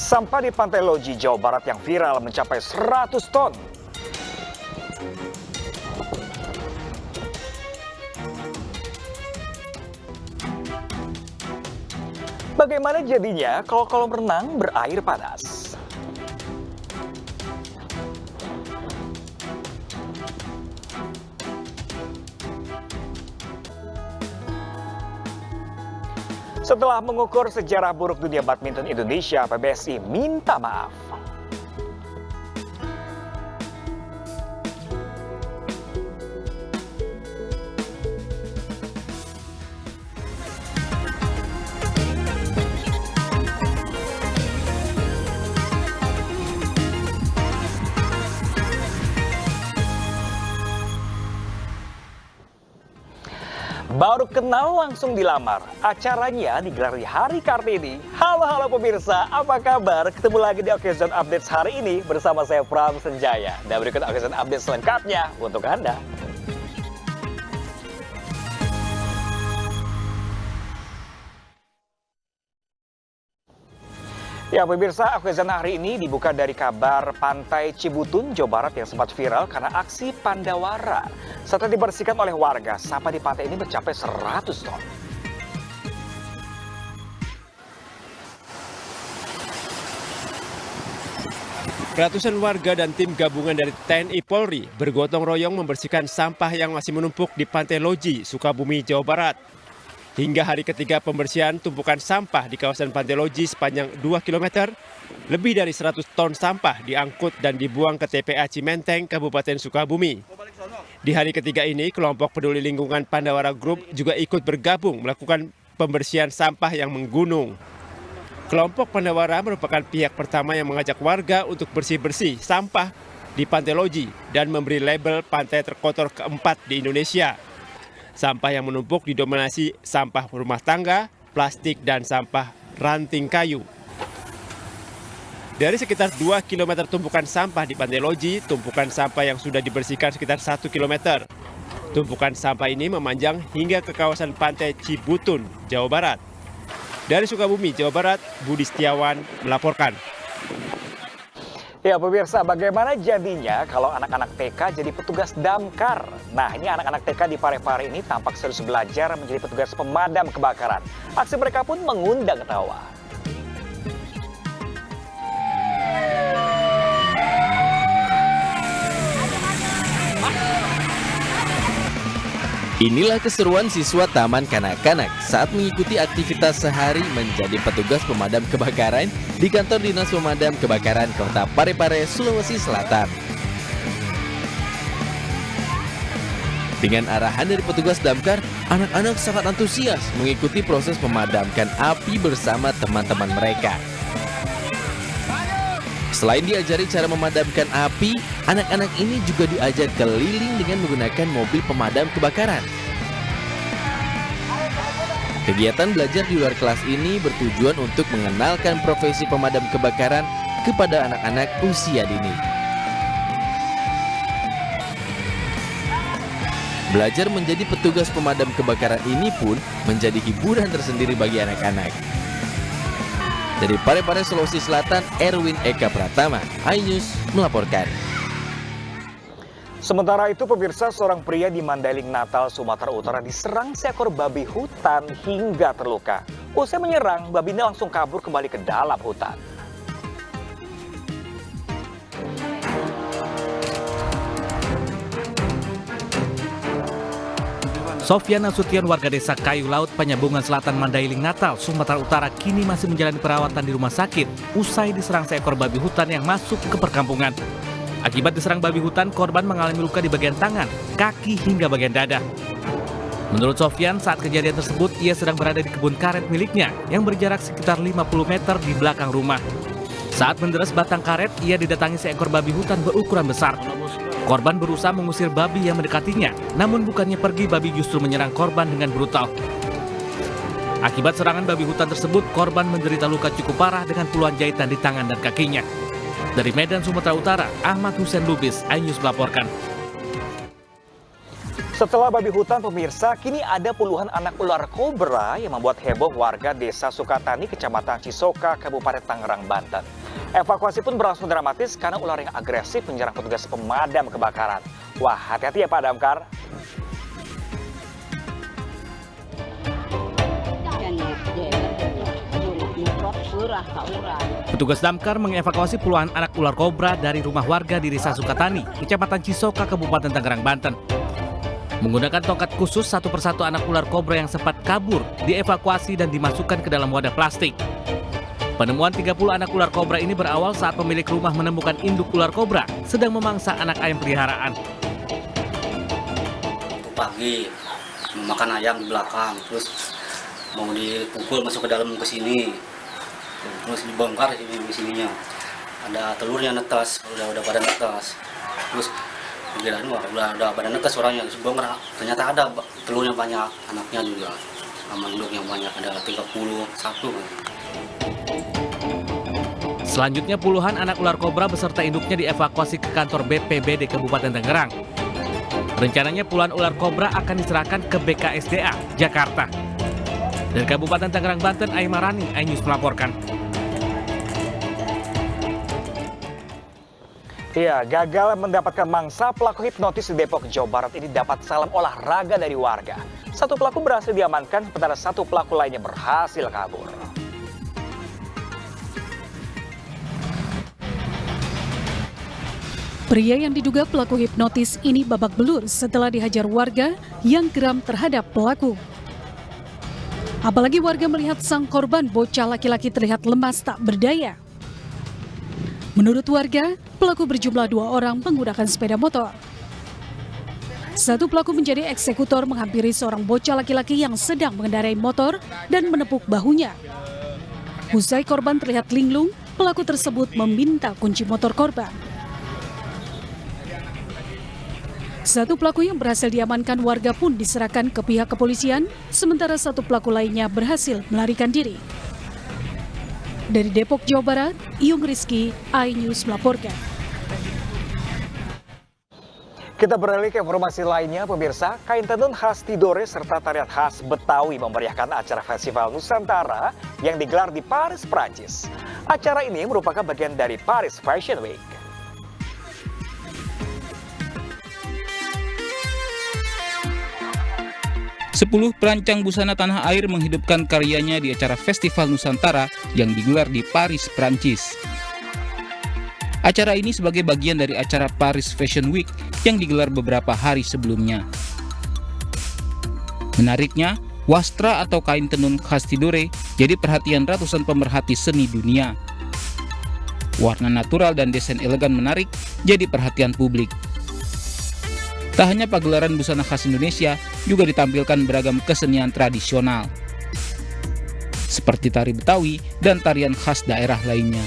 Sampah di Pantai Loji, Jawa Barat yang viral mencapai 100 ton. Bagaimana jadinya kalau kolam renang berair panas? Setelah mengukur sejarah buruk dunia badminton Indonesia, PBSI minta maaf. Baru kenal langsung dilamar. Acaranya digelar di hari Kartini. Halo pemirsa, apa kabar? Ketemu lagi di Occasion Updates hari ini bersama saya Pram Senjaya. Dan berikut Occasion Updates selengkapnya untuk Anda. Ya pemirsa, Occasion hari ini dibuka dari kabar Pantai Cibutun, Jawa Barat yang sempat viral karena aksi Pandawara. Setelah dibersihkan oleh warga, sampah di pantai ini mencapai 100 ton. Ratusan warga dan tim gabungan dari TNI Polri bergotong royong membersihkan sampah yang masih menumpuk di Pantai Loji, Sukabumi, Jawa Barat. Hingga hari ketiga pembersihan tumpukan sampah di kawasan Pantai Loji sepanjang 2 km, lebih dari 100 ton sampah diangkut dan dibuang ke TPA Cimenteng, Kabupaten Sukabumi. Di hari ketiga ini, kelompok peduli lingkungan Pandawara Group juga ikut bergabung melakukan pembersihan sampah yang menggunung. Kelompok Pandawara merupakan pihak pertama yang mengajak warga untuk bersih-bersih sampah di Pantai Loji dan memberi label pantai terkotor keempat di Indonesia. Sampah yang menumpuk didominasi sampah rumah tangga, plastik, dan sampah ranting kayu. Dari sekitar 2 km tumpukan sampah di Pantai Loji, tumpukan sampah yang sudah dibersihkan sekitar 1 km. Tumpukan sampah ini memanjang hingga ke kawasan Pantai Cibutun, Jawa Barat. Dari Sukabumi, Jawa Barat, Budi Setiawan melaporkan. Ya pemirsa, bagaimana jadinya kalau anak-anak TK jadi petugas damkar? Nah, ini anak-anak TK di Parepare ini tampak serius belajar menjadi petugas pemadam kebakaran. Aksi mereka pun mengundang tawa. Inilah keseruan siswa Taman Kanak-Kanak saat mengikuti aktivitas sehari menjadi petugas pemadam kebakaran di kantor Dinas Pemadam Kebakaran Kota Parepare, Sulawesi Selatan. Dengan arahan dari petugas damkar, anak-anak sangat antusias mengikuti proses memadamkan api bersama teman-teman mereka. Selain diajari cara memadamkan api, anak-anak ini juga diajar keliling dengan menggunakan mobil pemadam kebakaran. Kegiatan belajar di luar kelas ini bertujuan untuk mengenalkan profesi pemadam kebakaran kepada anak-anak usia dini. Belajar menjadi petugas pemadam kebakaran ini pun menjadi hiburan tersendiri bagi anak-anak. Dari Parepare, Sulawesi Selatan, Erwin Eka Pratama, iNews melaporkan. Sementara itu pemirsa, seorang pria di Mandailing Natal, Sumatera Utara diserang seekor babi hutan hingga terluka. Usai menyerang, babi ini langsung kabur kembali ke dalam hutan. Sofyan Nasution, warga desa Kayu Laut, Penyambungan Selatan, Mandailing Natal, Sumatera Utara, kini masih menjalani perawatan di rumah sakit usai diserang seekor babi hutan yang masuk ke perkampungan. Akibat diserang babi hutan, korban mengalami luka di bagian tangan, kaki, hingga bagian dada. Menurut Sofyan, saat kejadian tersebut, ia sedang berada di kebun karet miliknya yang berjarak sekitar 50 meter di belakang rumah. Saat menderes batang karet, ia didatangi seekor babi hutan berukuran besar. Korban berusaha mengusir babi yang mendekatinya, namun bukannya pergi, babi justru menyerang korban dengan brutal. Akibat serangan babi hutan tersebut, korban menderita luka cukup parah dengan puluhan jahitan di tangan dan kakinya. Dari Medan, Sumatera Utara, Ahmad Hussein Lubis, iNews melaporkan. Setelah babi hutan pemirsa, kini ada puluhan anak ular kobra yang membuat heboh warga desa Sukatani, Kecamatan Cisoka, Kabupaten Tangerang, Banten. Evakuasi pun berlangsung dramatis karena ular yang agresif menyerang petugas pemadam kebakaran. Wah, hati-hati ya Pak Damkar. Petugas damkar mengevakuasi puluhan anak ular kobra dari rumah warga di Desa Sukatani, Kecamatan Cisoka, Kabupaten Tangerang, Banten. Menggunakan tongkat khusus, satu persatu anak ular kobra yang sempat kabur dievakuasi dan dimasukkan ke dalam wadah plastik. Penemuan 30 anak ular kobra ini berawal saat pemilik rumah menemukan induk ular kobra sedang memangsa anak ayam peliharaan. Pagi makan ayam di belakang, terus mau dipukul masuk ke dalam ke sini, terus dibongkar di sininya ada telurnya netas, udah pada netas, terus kirain wah udah pada netas orangnya, terus bongkar ternyata ada telurnya banyak, anaknya juga sama induknya banyak, ada 31. Selanjutnya puluhan anak ular kobra beserta induknya dievakuasi ke kantor BPBD Kabupaten Tangerang. Rencananya puluhan ular kobra akan diserahkan ke BKSDA Jakarta. Dari Kabupaten Tangerang, Banten, Aimarani, iNews melaporkan. Ya, gagal mendapatkan mangsa, pelaku hipnotis di Depok, Jawa Barat ini dapat salam olahraga dari warga. Satu pelaku berhasil diamankan, sementara satu pelaku lainnya berhasil kabur. Pria yang diduga pelaku hipnotis ini babak belur setelah dihajar warga yang geram terhadap pelaku. Apalagi warga melihat sang korban bocah laki-laki terlihat lemas tak berdaya. Menurut warga, pelaku berjumlah 2 orang menggunakan sepeda motor. Satu pelaku menjadi eksekutor menghampiri seorang bocah laki-laki yang sedang mengendarai motor dan menepuk bahunya. Usai korban terlihat linglung, pelaku tersebut meminta kunci motor korban. Satu pelaku yang berhasil diamankan warga pun diserahkan ke pihak kepolisian, sementara satu pelaku lainnya berhasil melarikan diri. Dari Depok, Jawa Barat, Iyung Rizky, iNews melaporkan. Kita beralih ke informasi lainnya, pemirsa. Kain tenun khas Tidore serta tarian khas Betawi memeriahkan acara Festival Nusantara yang digelar di Paris, Prancis. Acara ini merupakan bagian dari Paris Fashion Week. Sepuluh perancang busana tanah air menghidupkan karyanya di acara Festival Nusantara yang digelar di Paris, Prancis. Acara ini sebagai bagian dari acara Paris Fashion Week yang digelar beberapa hari sebelumnya. Menariknya, wastra atau kain tenun khas Tidore jadi perhatian ratusan pemerhati seni dunia. Warna natural dan desain elegan menarik jadi perhatian publik. Tak hanya pagelaran busana khas Indonesia, juga ditampilkan beragam kesenian tradisional, seperti tari Betawi dan tarian khas daerah lainnya.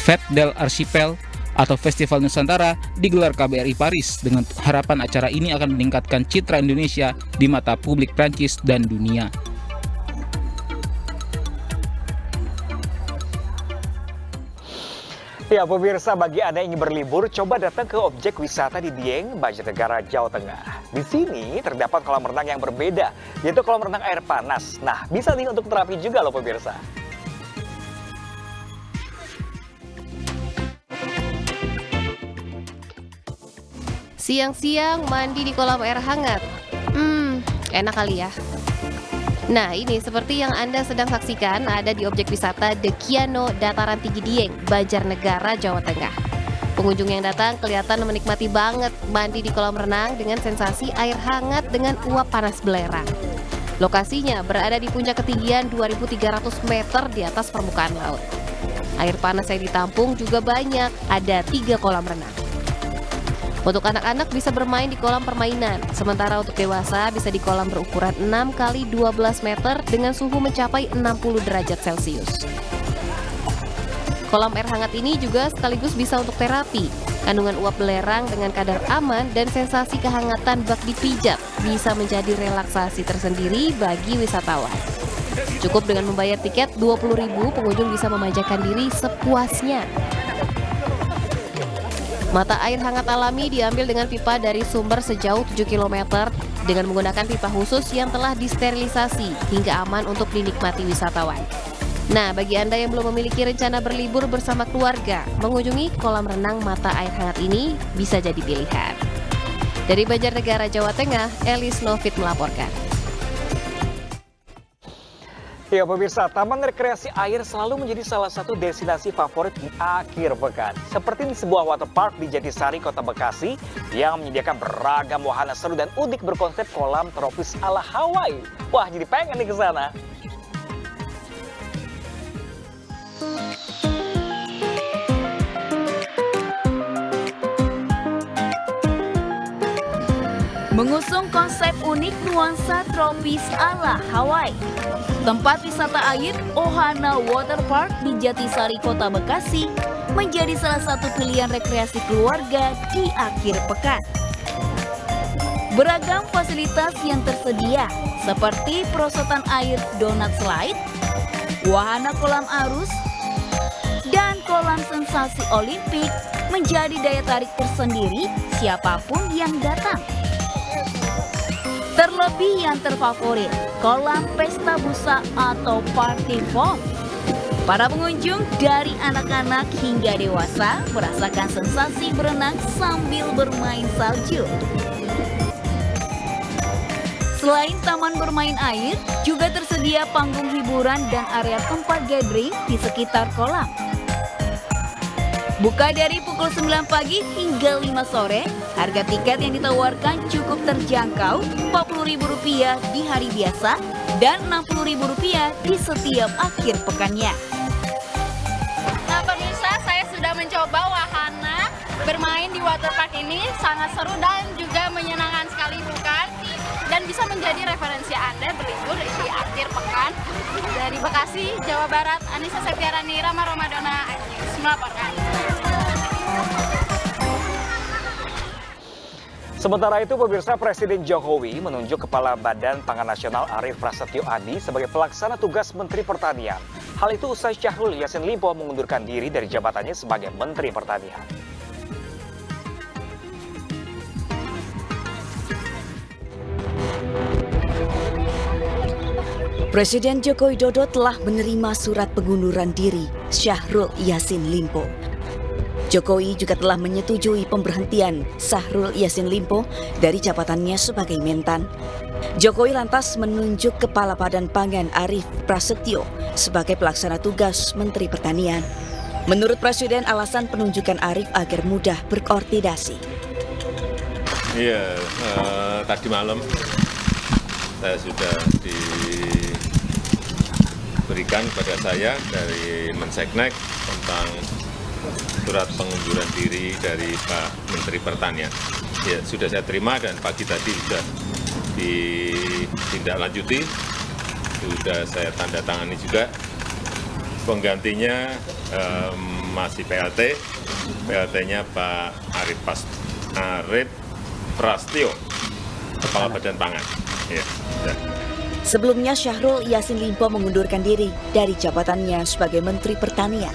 Fête del Archipel atau Festival Nusantara digelar KBRI Paris dengan harapan acara ini akan meningkatkan citra Indonesia di mata publik Prancis dan dunia. Ya pemirsa, bagi Anda yang ingin berlibur, coba datang ke objek wisata di Dieng, Banjarnegara, Jawa Tengah. Di sini terdapat kolam renang yang berbeda, yaitu kolam renang air panas. Nah, bisa nih untuk terapi juga loh pemirsa. Siang-siang mandi di kolam air hangat. Enak kali ya. Nah, ini seperti yang Anda sedang saksikan ada di objek wisata The Kiano Dataran Tinggi Dieng, Banjarnegara, Jawa Tengah. Pengunjung yang datang kelihatan menikmati banget mandi di kolam renang dengan sensasi air hangat dengan uap panas belerang. Lokasinya berada di puncak ketinggian 2.300 meter di atas permukaan laut. Air panas yang ditampung juga banyak, ada 3 kolam renang. Untuk anak-anak bisa bermain di kolam permainan, sementara untuk dewasa bisa di kolam berukuran 6 x 12 meter dengan suhu mencapai 60 derajat Celcius. Kolam air hangat ini juga sekaligus bisa untuk terapi. Kandungan uap belerang dengan kadar aman dan sensasi kehangatan bak dipijat bisa menjadi relaksasi tersendiri bagi wisatawan. Cukup dengan membayar tiket 20.000, pengunjung bisa memanjakan diri sepuasnya. Mata air hangat alami diambil dengan pipa dari sumber sejauh 7 km dengan menggunakan pipa khusus yang telah disterilisasi hingga aman untuk dinikmati wisatawan. Nah, bagi Anda yang belum memiliki rencana berlibur bersama keluarga, mengunjungi kolam renang mata air hangat ini bisa jadi pilihan. Dari Banjarnegara, Jawa Tengah, Elis Novit melaporkan. Ya pemirsa, Taman Rekreasi Air selalu menjadi salah satu destinasi favorit di akhir pekan. Seperti di sebuah waterpark di Jatisari, Kota Bekasi yang menyediakan beragam wahana seru dan unik berkonsep kolam tropis ala Hawaii. Wah, jadi pengen nih ke sana. Mengusung konsep unik nuansa tropis ala Hawaii, tempat wisata air Ohana Water Park di Jatisari, Kota Bekasi menjadi salah satu pilihan rekreasi keluarga di akhir pekan. Beragam fasilitas yang tersedia seperti perosotan air donat slide, wahana kolam arus, dan kolam sensasi Olimpik menjadi daya tarik tersendiri siapapun yang datang. Terlebih yang terfavorit, kolam pesta busa atau party foam. Para pengunjung dari anak-anak hingga dewasa merasakan sensasi berenang sambil bermain salju. Selain taman bermain air, juga tersedia panggung hiburan dan area tempat gathering di sekitar kolam. Buka dari pukul 9 pagi hingga 5 sore, harga tiket yang ditawarkan cukup terjangkau, Rp40.000 di hari biasa dan Rp60.000 di setiap akhir pekannya. Nah pemirsa, saya sudah mencoba wahana bermain di waterpark ini, sangat seru dan juga menyenangkan sekali bukan? Dan bisa menjadi referensi Anda berlibur di akhir pekan. Dari Bekasi, Jawa Barat, Anissa Septiarani, Rama Romadona, iNews melaporkan. Sementara itu, pemirsa, Presiden Jokowi menunjuk Kepala Badan Pangan Nasional Arief Prasetyo Adi sebagai pelaksana tugas Menteri Pertanian. Hal itu usai Syahrul Yassin Limpo mengundurkan diri dari jabatannya sebagai Menteri Pertanian. Presiden Joko Widodo telah menerima surat pengunduran diri Syahrul Yassin Limpo. Jokowi juga telah menyetujui pemberhentian Syahrul Yassin Limpo dari jabatannya sebagai Mentan. Jokowi lantas menunjuk Kepala Badan Pangan Arief Prasetyo sebagai pelaksana tugas Menteri Pertanian. Menurut Presiden, alasan penunjukan Arief agar mudah berkoordinasi. Iya, tadi malam saya sudah diberikan kepada saya dari Menseknek tentang surat pengunduran diri dari Pak Menteri Pertanian. Ya, sudah saya terima dan pagi tadi sudah ditindaklanjuti, sudah saya tanda tangani juga. Penggantinya masih PLT-nya Pak Arief Prasetyo, Kepala Badan Pangan. Ya, sudah. Sebelumnya Syahrul Yassin Limpo mengundurkan diri dari jabatannya sebagai Menteri Pertanian.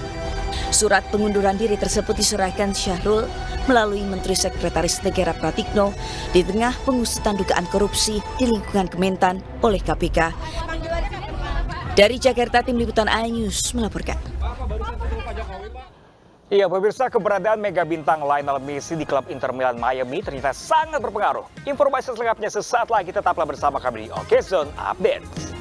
Surat pengunduran diri tersebut diserahkan Syahrul melalui Menteri Sekretaris Negara Pratikno di tengah pengusutan dugaan korupsi di lingkungan Kementan oleh KPK. Dari Jakarta, Tim Liputan iNews melaporkan. Iya pemirsa, keberadaan mega bintang Lionel Messi di klub Inter Milan Miami ternyata sangat berpengaruh. Informasi selengkapnya sesaat lagi, tetaplah bersama kami di Okezone Updates.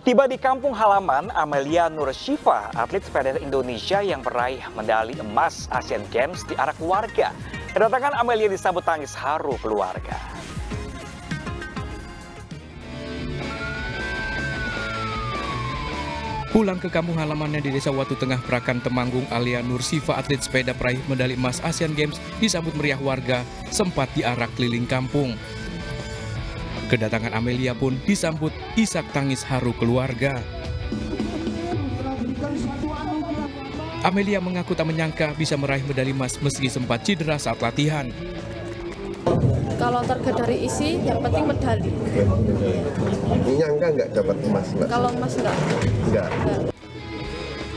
Tiba di kampung halaman Amelia Nurshifa, atlet sepeda Indonesia yang meraih medali emas Asian Games diarak warga. Kedatangan Amelia disambut tangis haru keluarga. Pulang ke kampung halamannya di Desa Watu Tengah, Prakan, Temanggung, Alia Nurshifa, atlet sepeda peraih medali emas Asian Games, disambut meriah warga, sempat diarak keliling kampung. Kedatangan Amelia pun disambut isak tangis haru keluarga. Amelia mengaku tak menyangka bisa meraih medali emas meski sempat cedera saat latihan. Kalau target dari isi, yang penting medali. Nyangka nggak dapat emas, Mbak? Kalau emas enggak.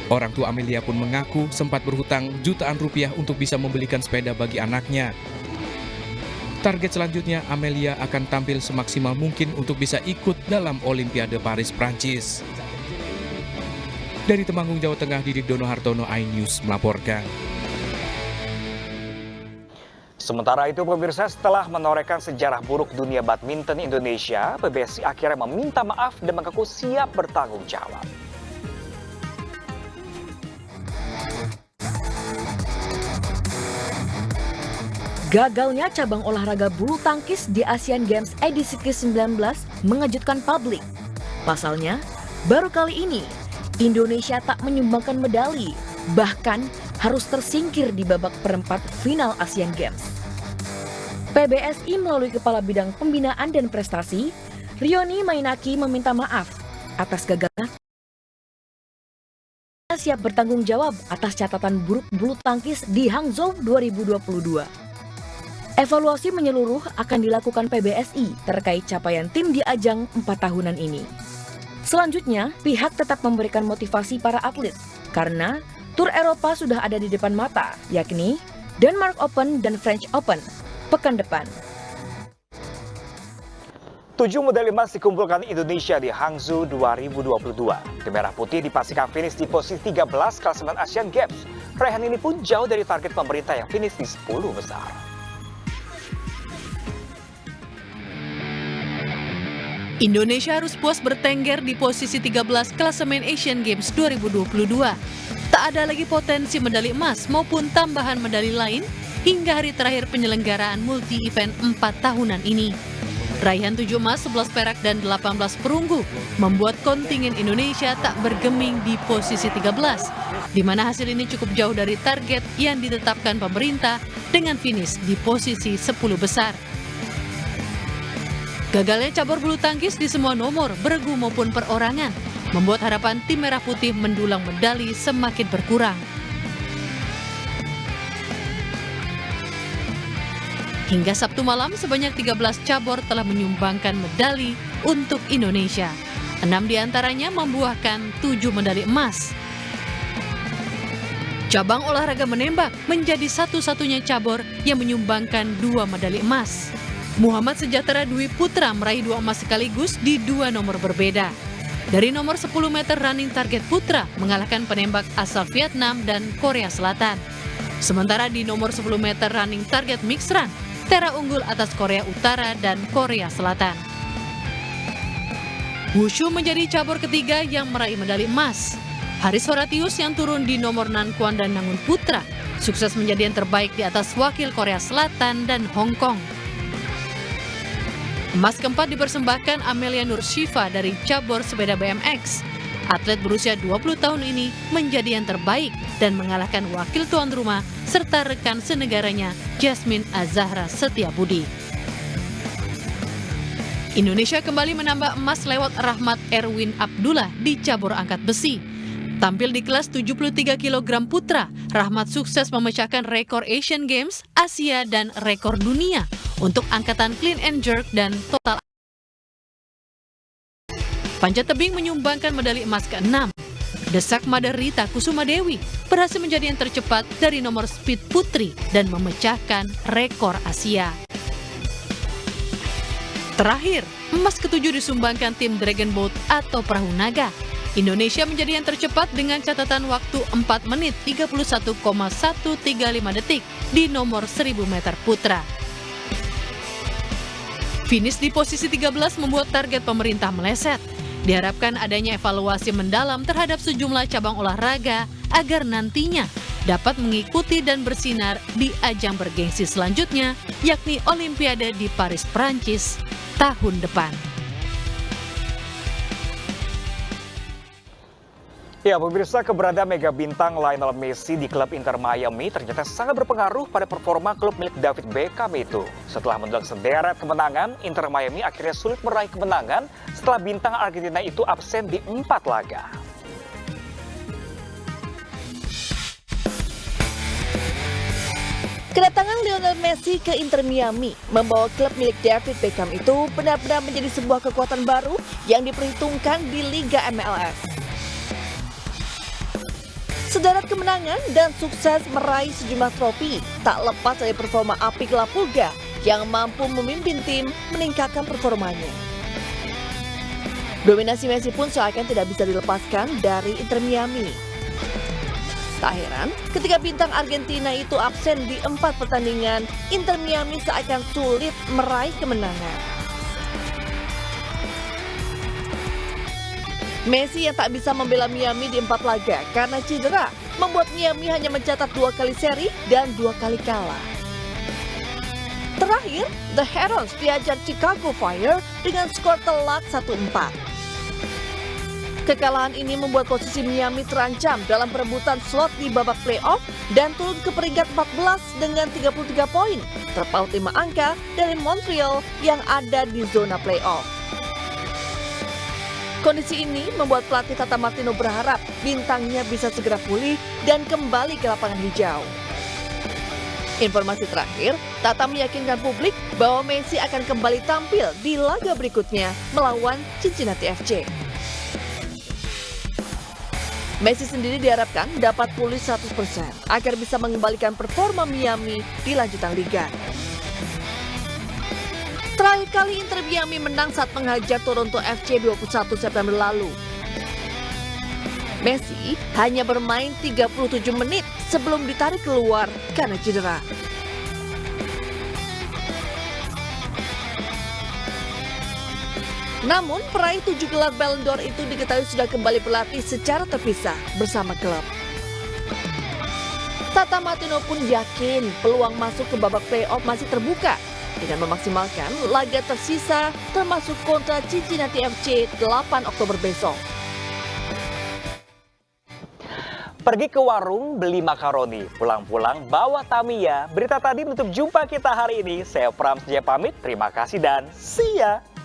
Orang tua Amelia pun mengaku sempat berhutang jutaan rupiah untuk bisa membelikan sepeda bagi anaknya. Target selanjutnya, Amelia akan tampil semaksimal mungkin untuk bisa ikut dalam Olimpiade Paris, Prancis. Dari Temanggung, Jawa Tengah, Didik Dono Hartono, iNews melaporkan. Sementara itu pemirsa, setelah menorehkan sejarah buruk dunia badminton Indonesia, PBSI akhirnya meminta maaf dan mengaku siap bertanggung jawab. Gagalnya cabang olahraga bulu tangkis di Asian Games edisi ke-19 mengejutkan publik. Pasalnya, baru kali ini Indonesia tak menyumbangkan medali, bahkan harus tersingkir di babak perempat final Asian Games. PBSI melalui Kepala Bidang Pembinaan dan Prestasi, Rioni Mainaki meminta maaf atas gagalnya. Siap bertanggung jawab atas catatan buruk bulu tangkis di Hangzhou 2022. Evaluasi menyeluruh akan dilakukan PBSI terkait capaian tim di ajang 4 tahunan ini. Selanjutnya, pihak tetap memberikan motivasi para atlet karena tur Eropa sudah ada di depan mata, yakni Denmark Open dan French Open pekan depan. 7 medali emas dikumpulkan Indonesia di Hangzhou 2022. Tim Merah Putih dipastikan finish di posisi 13 klasemen Asian Games. Raihan ini pun jauh dari target pemerintah yang finish di 10 besar. Indonesia harus puas bertengger di posisi 13 klasemen Asian Games 2022. Tak ada lagi potensi medali emas maupun tambahan medali lain hingga hari terakhir penyelenggaraan multi-event 4 tahunan ini. Raihan 7 emas, 11 perak, dan 18 perunggu membuat kontingen Indonesia tak bergeming di posisi 13, di mana hasil ini cukup jauh dari target yang ditetapkan pemerintah dengan finish di posisi 10 besar. Gagalnya cabur bulu tangkis di semua nomor, beregu maupun perorangan, membuat harapan tim Merah Putih mendulang medali semakin berkurang. Hingga Sabtu malam, sebanyak 13 cabur telah menyumbangkan medali untuk Indonesia. 6 diantaranya membuahkan 7 medali emas. Cabang olahraga menembak menjadi satu-satunya cabur yang menyumbangkan 2 medali emas. Muhammad Sejahtera Dwi Putra meraih 2 emas sekaligus di 2 nomor berbeda. Dari nomor 10 meter running target putra mengalahkan penembak asal Vietnam dan Korea Selatan. Sementara di nomor 10 meter running target mixed run, Tera unggul atas Korea Utara dan Korea Selatan. Wushu menjadi cabur ketiga yang meraih medali emas. Haris Horatius yang turun di nomor Nankuan dan Nangun Putra sukses menjadi yang terbaik di atas wakil Korea Selatan dan Hong Kong. Emas keempat dipersembahkan Amelia Nurshifa dari cabur sepeda BMX. Atlet berusia 20 tahun ini menjadi yang terbaik dan mengalahkan wakil tuan rumah serta rekan senegaranya Jasmine Azahra Setiabudi. Indonesia kembali menambah emas lewat Rahmat Erwin Abdullah di cabur angkat besi. Tampil di kelas 73 kg putra, Rahmat sukses memecahkan rekor Asian Games, Asia, dan rekor dunia untuk angkatan clean and jerk dan total. Panjat tebing menyumbangkan medali emas ke-6. Desak Mada Rita Kusuma Dewi berhasil menjadi yang tercepat dari nomor speed putri dan memecahkan rekor Asia. Terakhir, emas ke-7 disumbangkan tim Dragon Boat atau perahu naga. Indonesia menjadi yang tercepat dengan catatan waktu 4 menit 31,135 detik di nomor 1000 meter putra. Finish di posisi 13 membuat target pemerintah meleset. Diharapkan adanya evaluasi mendalam terhadap sejumlah cabang olahraga agar nantinya dapat mengikuti dan bersinar di ajang bergengsi selanjutnya, yakni Olimpiade di Paris, Prancis tahun depan. Ya, pemirsa, keberadaan mega bintang Lionel Messi di klub Inter Miami ternyata sangat berpengaruh pada performa klub milik David Beckham itu. Setelah mendulang sederet kemenangan, Inter Miami akhirnya sulit meraih kemenangan setelah bintang Argentina itu absen di 4 laga. Kedatangan Lionel Messi ke Inter Miami membawa klub milik David Beckham itu benar-benar menjadi sebuah kekuatan baru yang diperhitungkan di Liga MLS. Sederet kemenangan dan sukses meraih sejumlah trofi tak lepas dari performa apik La Pulga yang mampu memimpin tim meningkatkan performanya. Dominasi Messi pun seakan tidak bisa dilepaskan dari Inter Miami. Tak heran, ketika bintang Argentina itu absen di 4 pertandingan, Inter Miami seakan sulit meraih kemenangan. Messi yang tak bisa membela Miami di 4 laga karena cedera, membuat Miami hanya mencatat 2 kali seri dan 2 kali kalah. Terakhir, The Herons diajar Chicago Fire dengan skor telak 1-4. Kekalahan ini membuat posisi Miami terancam dalam perebutan slot di babak playoff dan turun ke peringkat 14 dengan 33 poin, terpaut 5 angka dari Montreal yang ada di zona playoff. Kondisi ini membuat pelatih Tata Martino berharap bintangnya bisa segera pulih dan kembali ke lapangan hijau. Informasi terakhir, Tata meyakinkan publik bahwa Messi akan kembali tampil di laga berikutnya melawan Cincinnati FC. Messi sendiri diharapkan dapat pulih 100% agar bisa mengembalikan performa Miami di lanjutan liga. Terakhir kali Inter Miami menang saat menghajar Toronto FC 21 September lalu. Messi hanya bermain 37 menit sebelum ditarik keluar karena cedera. Namun, peraih 7 gelar Ballon d'Or itu diketahui sudah kembali berlatih secara terpisah bersama klub. Tata Martino pun yakin peluang masuk ke babak playoff masih terbuka dengan memaksimalkan laga tersisa termasuk kontra Cincinnati FC 8 Oktober besok. Pergi ke warung beli makaroni, pulang-pulang bawa Tamiya. Berita tadi menutup jumpa kita hari ini. Saya Pram Senjaya pamit, terima kasih dan see ya!